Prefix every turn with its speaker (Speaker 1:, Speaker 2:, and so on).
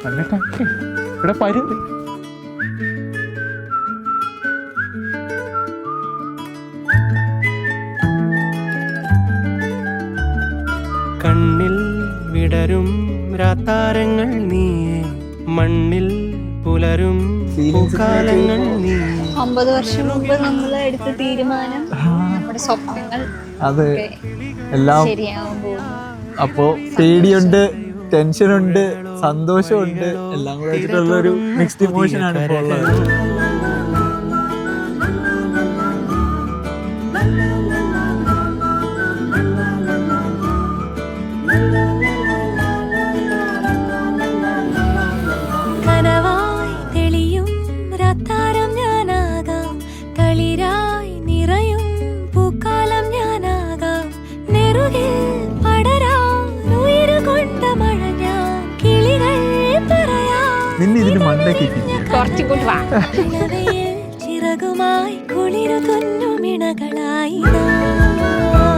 Speaker 1: ഇവിടെ പരുത്.
Speaker 2: കണ്ണിൽ വിടരും രാത്താരങ്ങൾ നീയേ, മണ്ണിൽ പുലരും പൂക്കാലങ്ങൾ നീ.
Speaker 3: 50 വർഷം മുമ്പ് നമ്മൾ എടുത്ത തീരുമാനം, നമ്മുടെ സ്വപ്നങ്ങൾ
Speaker 1: അത് എല്ലാം
Speaker 3: ശരിയാവാൻ പോകുന്നു.
Speaker 1: അപ്പോ പേടിയുണ്ട്, ടെൻഷനുണ്ട്, സന്തോഷമുണ്ട്, എല്ലാം കൂടെ വെച്ചിട്ടുള്ള ഒരു മിക്സ്ഡ് ഇമോഷൻ ആണ് ഇപ്പോൾ ഉള്ളത്.
Speaker 4: കനവായി തെളിയും രാത്താരം ഞാനാകാം, കളിരായി നിറയും പൂക്കാലം ഞാനാകാം, നെറുകിൽ പടരാൻ ഉയരുകൊണ്ട മഴ ഞാൻ, കിളികൾ പറയാം
Speaker 1: നിന്നെ ഇതിന് മണ്ടയ്ക്ക്
Speaker 3: കുറച്ചുകൂടി വാ.
Speaker 4: ചിറകുമായി കുളിരു തുന്നുമിണകളായി നാം.